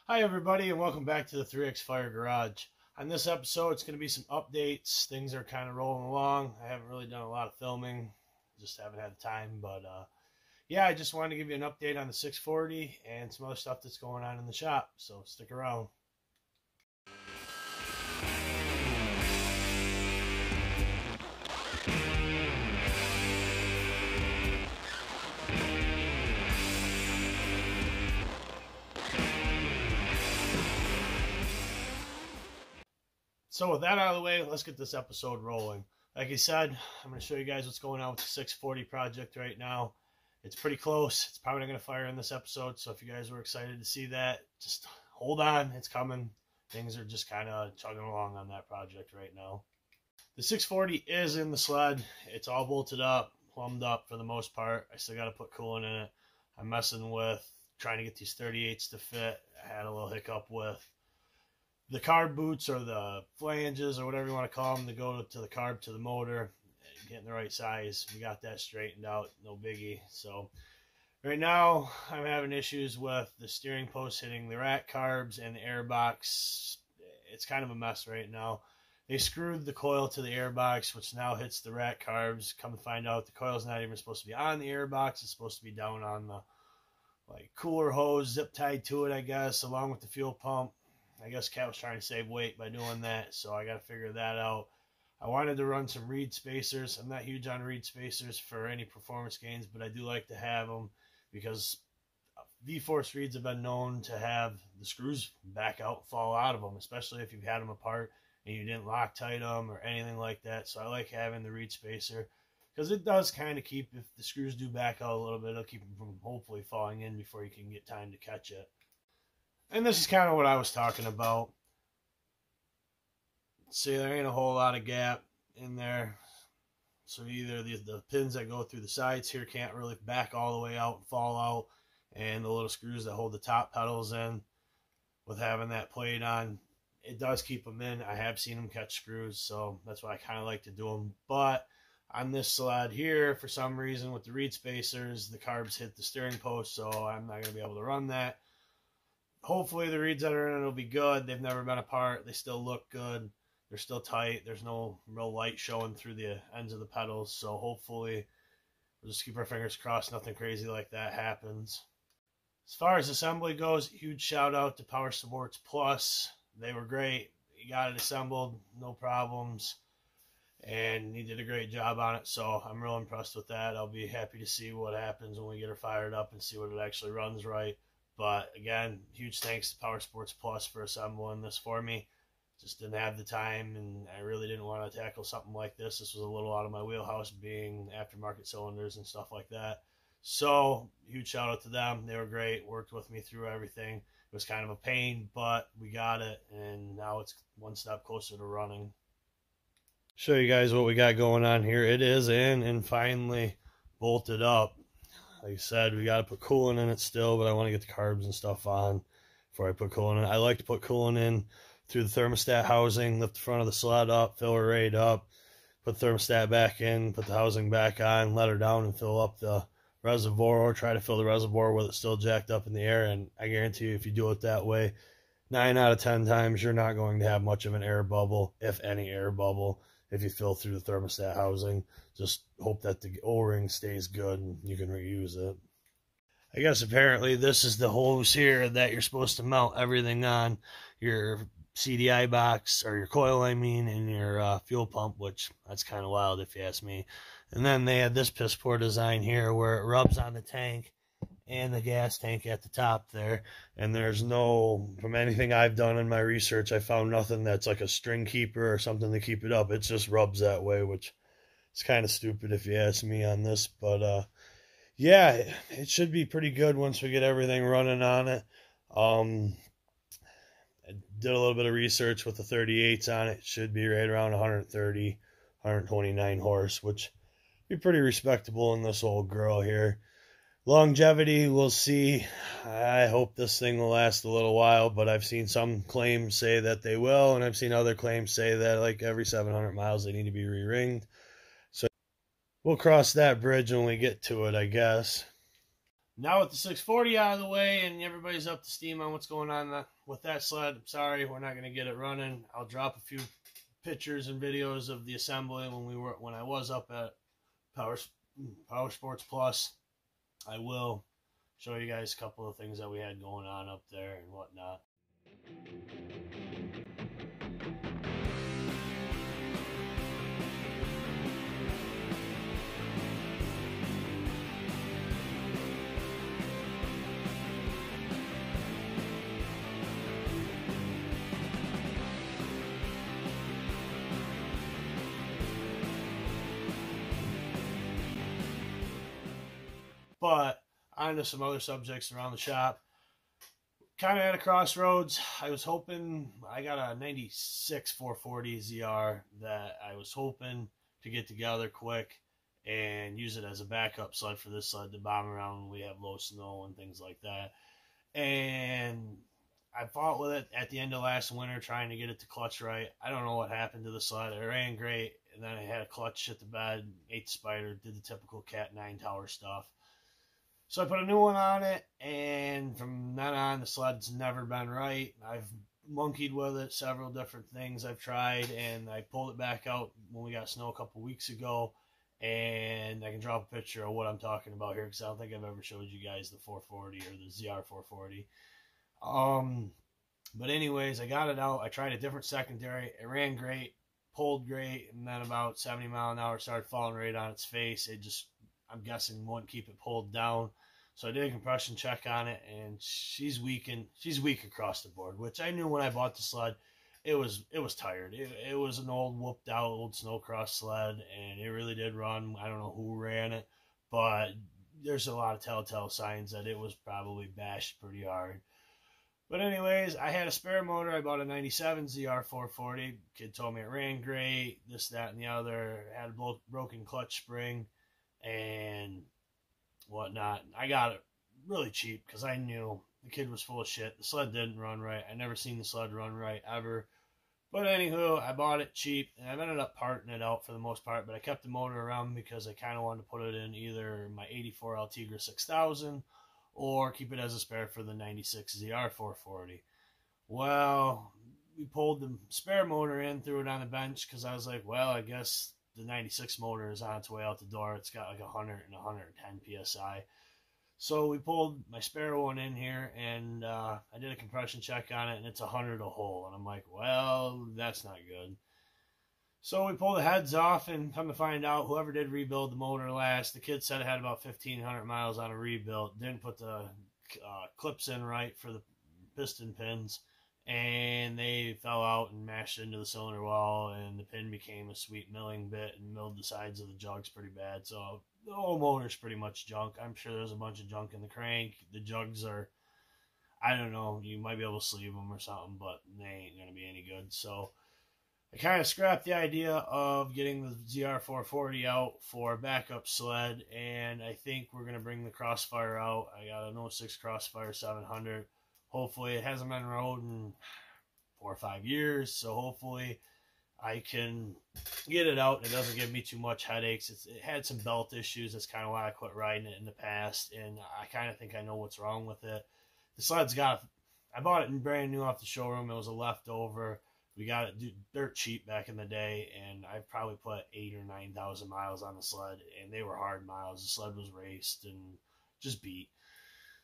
Hi everybody and welcome back to the 3X Fire Garage. On this episode it's going to be some updates. Things are kind of rolling along. I haven't really done a lot of filming. Just haven't had the time. But yeah, I just wanted to give you an update on the 640 and some other stuff that's going on in the shop. So stick around. So with that out of the way, let's get this episode rolling. Like I said, I'm going to show you guys what's going on with the 640 project right now. It's pretty close. It's probably not going to fire in this episode, so if you guys were excited to see that, just hold on. It's coming. Things are just kind of chugging along on that project right now. The 640 is in the sled. It's all bolted up, plumbed up for the most part. I still got to put coolant in it. I'm messing with trying to get these 38s to fit. I had a little hiccup with the carb boots or the flanges or whatever you want to call them to go to the carb to the motor, getting the right size. We got that straightened out, no biggie. So right now I'm having issues with the steering post hitting the rack carbs and the air box. It's kind of a mess right now. They screwed the coil to the air box, which now hits the rack carbs. Come to find out, the coil's not even supposed to be on the air box. It's supposed to be down on the cooler hose, zip tied to it, I guess, along with the fuel pump. I guess Cat was trying to save weight by doing that, so I got to figure that out. I wanted to run some reed spacers. I'm not huge on reed spacers for any performance gains, but I do like to have them because V-Force reeds have been known to have the screws back out and fall out of them, especially if you've had them apart and you didn't Loctite them or anything like that. So I like having the reed spacer because it does kind of keep, if the screws do back out a little bit, it'll keep them from hopefully falling in before you can get time to catch it. And this is kind of what I was talking about. See, there ain't a whole lot of gap in there. So either the pins that go through the sides here can't really back all the way out and fall out. And the little screws that hold the top pedals in, with having that plate on, it does keep them in. I have seen them catch screws, so that's why I kind of like to do them. But on this sled here, for some reason with the reed spacers, the carbs hit the steering post, so I'm not going to be able to run that. Hopefully the reeds that are in it will be good. They've never been apart. They still look good. They're still tight. There's no real light showing through the ends of the pedals. So hopefully we'll just keep our fingers crossed nothing crazy like that happens. As far as assembly goes, huge shout out to Powersports Plus. They were great. You got it assembled, no problems. And he did a great job on it. So I'm real impressed with that. I'll be happy to see what happens when we get her fired up and see what it actually runs right. But again, huge thanks to Powersports Plus for assembling this for me. Just didn't have the time, and I really didn't want to tackle something like this. This was a little out of my wheelhouse, being aftermarket cylinders and stuff like that. So, huge shout out to them. They were great, worked with me through everything. It was kind of a pain, but we got it, and now it's one step closer to running. Show you guys what we got going on here. It is in and finally bolted up. Like I said, we got to put coolant in it still, but I want to get the carbs and stuff on before I put coolant in. I like to put coolant in through the thermostat housing, lift the front of the sled up, fill her rate up, put the thermostat back in, put the housing back on, let her down and fill up the reservoir, or try to fill the reservoir with it still jacked up in the air. And I guarantee you, if you do it that way, 9 out of 10 times, you're not going to have much of an air bubble, if any air bubble, if you fill through the thermostat housing. Just hope that the O-ring stays good and you can reuse it. I guess apparently this is the hose here that you're supposed to mount everything on. Your CDI box, or your coil I mean, and your fuel pump, which that's kind of wild if you ask me. And then they had this piss poor design here where it rubs on the tank and the gas tank at the top there, and there's no, from anything I've done in my research, I found nothing that's like a string keeper or something to keep it up. It just rubs that way, which is kind of stupid if you ask me on this. But yeah, it should be pretty good once we get everything running on it. I did a little bit of research with the 38s on it. It should be right around 130, 129 horse, which be pretty respectable in this old girl here. Longevity, we'll see. I hope this thing will last a little while, but I've seen some claims say that they will, and I've seen other claims say that like every 700 miles they need to be re-ringed. So we'll cross that bridge when we get to it, I guess. Now with the 640 out of the way and everybody's up to steam on what's going on with that sled, I'm sorry, we're not going to get it running. I'll drop a few pictures and videos of the assembly when I was up at Powersports Plus. I will show you guys a couple of things that we had going on up there and whatnot. But on to some other subjects around the shop. Kind of at a crossroads. I was hoping, I got a 96 440 ZR that I was hoping to get together quick and use it as a backup sled for this sled to bomb around when we have low snow and things like that. And I fought with it at the end of last winter trying to get it to clutch right. I don't know what happened to the sled. It ran great, and then I had a clutch shit the bed, ate the spider, did the typical Cat 9 tower stuff. So I put a new one on it, and from then on, the sled's never been right. I've monkeyed with it, several different things I've tried, and I pulled it back out when we got snow a couple weeks ago, and I can drop a picture of what I'm talking about here, because I don't think I've ever showed you guys the 440 or the ZR 440. But anyways, I got it out. I tried a different secondary. It ran great, pulled great, and then about 70 mile an hour started falling right on its face. It just, I'm guessing, wouldn't keep it pulled down. So I did a compression check on it, and she's weak across the board, which I knew when I bought the sled. It was tired. It was an old whooped out old snowcross sled, and it really did run. I don't know who ran it, but there's a lot of telltale signs that it was probably bashed pretty hard. But anyways, I had a spare motor. I bought a 97 ZR 440. Kid told me it ran great, this, that, and the other. Had a broken clutch spring and whatnot. I got it really cheap because I knew the kid was full of shit. The sled didn't run right. I never seen the sled run right ever. But anywho, I bought it cheap, and I've ended up parting it out for the most part, but I kept the motor around because I kind of wanted to put it in either my 84 Arctiva 6000 or keep it as a spare for the 96 ZR 440. Well, we pulled the spare motor in, threw it on the bench, because I was like, well, I guess the 96 motor is on its way out the door. It's got like 100 and 110 PSI. So we pulled my spare one in here, and I did a compression check on it, and it's 100 a hole. And I'm like, well, that's not good. So we pulled the heads off, and come to find out, whoever did rebuild the motor last, the kid said it had about 1,500 miles on a rebuild. Didn't put the clips in right for the piston pins, and they fell out and mashed into the cylinder wall, and the pin became a sweet milling bit and milled the sides of the jugs pretty bad. So the whole motor's pretty much junk. I'm sure there's a bunch of junk in the crank. The jugs are, I don't know, you might be able to sleeve them or something, but they ain't going to be any good. So I kind of scrapped the idea of getting the ZR 440 out for a backup sled, and I think we're going to bring the Crossfire out. I got an 06 Crossfire 700. Hopefully, it hasn't been rode in 4 or 5 years, so hopefully I can get it out and it doesn't give me too much headaches. It had some belt issues. That's kind of why I quit riding it in the past, and I kind of think I know what's wrong with it. The sled's I bought it brand new off the showroom. It was a leftover. We got it dirt cheap back in the day, and I probably put 8,000 or 9,000 miles on the sled, and they were hard miles. The sled was raced and just beat.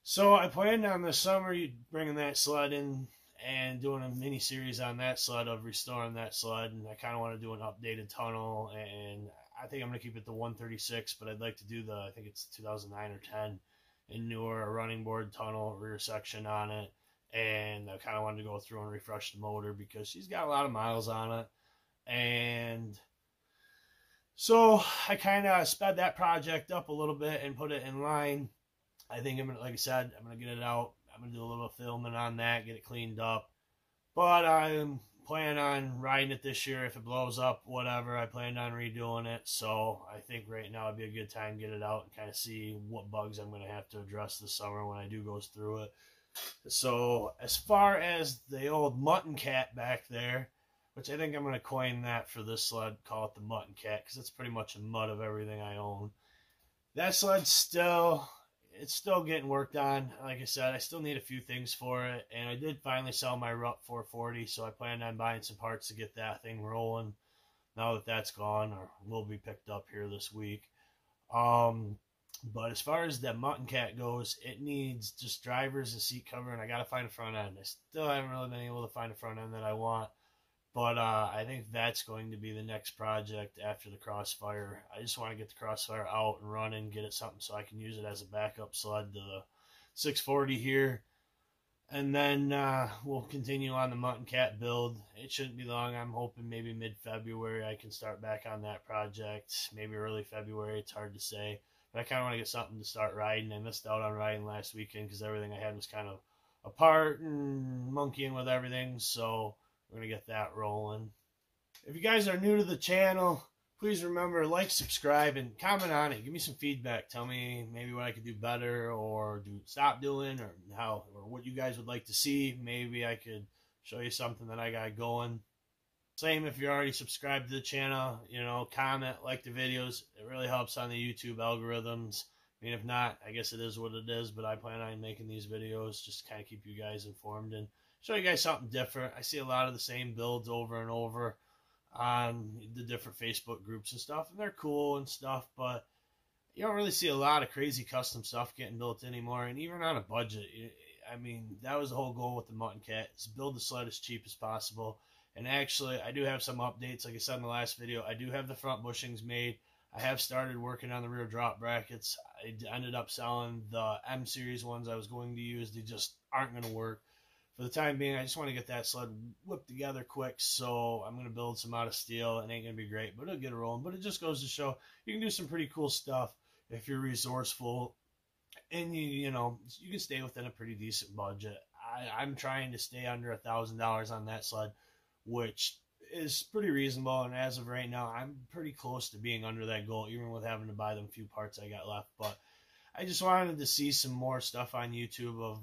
So I planned on this summer bringing that sled in and doing a mini series on that sled of restoring that sled, and I kind of want to do an updated tunnel, and I think I'm going to keep it the 136, but I'd like to do I think it's 2009 or 10, and newer, a running board tunnel, rear section on it, and I kind of wanted to go through and refresh the motor because she's got a lot of miles on it, and so I kind of sped that project up a little bit and put it in line. I think I'm gonna, like I said, I'm gonna get it out. I'm gonna do a little filming on that, get it cleaned up. But I'm planning on riding it this year. If it blows up, whatever, I planned on redoing it. So I think right now would be a good time to get it out and kind of see what bugs I'm gonna have to address this summer when I do go through it. So as far as the old mutton cat back there, which I think I'm gonna coin that for this sled, call it the mutton cat, because it's pretty much a mud of everything I own. That sled's still it's still getting worked on. Like I said, I still need a few things for it, and I did finally sell my Rupp 440, so I plan on buying some parts to get that thing rolling now that that's gone, or will be picked up here this week. But as far as that mutton cat goes, it needs just drivers and seat cover, and I got to find a front end. I still haven't really been able to find a front end that I want. But I think that's going to be the next project after the Crossfire. I just want to get the Crossfire out and running, get it something so I can use it as a backup sled to the 640 here. And then we'll continue on the Mutton Cat build. It shouldn't be long. I'm hoping maybe mid-February I can start back on that project. Maybe early February. It's hard to say. But I kind of want to get something to start riding. I missed out on riding last weekend because everything I had was kind of apart and monkeying with everything. So we're going to get that rolling. If you guys are new to the channel, please remember, like, subscribe, and comment on it. Give me some feedback. Tell me maybe what I could do better or stop doing, or what you guys would like to see. Maybe I could show you something that I got going. Same if you're already subscribed to the channel. Comment, like the videos. It really helps on the YouTube algorithms. I mean, if not, I guess it is what it is, but I plan on making these videos just to kind of keep you guys informed and show you guys something different. I see a lot of the same builds over and over on the different Facebook groups and stuff, and they're cool and stuff, but you don't really see a lot of crazy custom stuff getting built anymore, and even on a budget. I mean, that was the whole goal with the Mutton Cat, is build the sled as cheap as possible. And actually, I do have some updates. Like I said in the last video, I do have the front bushings made. I have started working on the rear drop brackets. I ended up selling the M series ones I was going to use. They just aren't going to work. For the time being, I just want to get that sled whipped together quick, so I'm going to build some out of steel. It ain't going to be great, but it'll get it rolling. But it just goes to show you can do some pretty cool stuff if you're resourceful, and you can stay within a pretty decent budget. I'm trying to stay under $1,000 on that sled, which is pretty reasonable, and as of right now, I'm pretty close to being under that goal, even with having to buy them few parts I got left. But I just wanted to see some more stuff on YouTube of,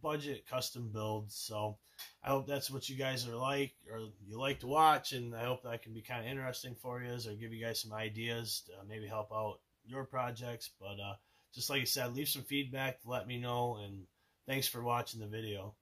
budget custom builds. So I hope that's what you guys are like, or you like to watch, and I hope that can be kind of interesting for you, or give you guys some ideas to maybe help out your projects. But just like I said, leave some feedback to let me know, and thanks for watching the video.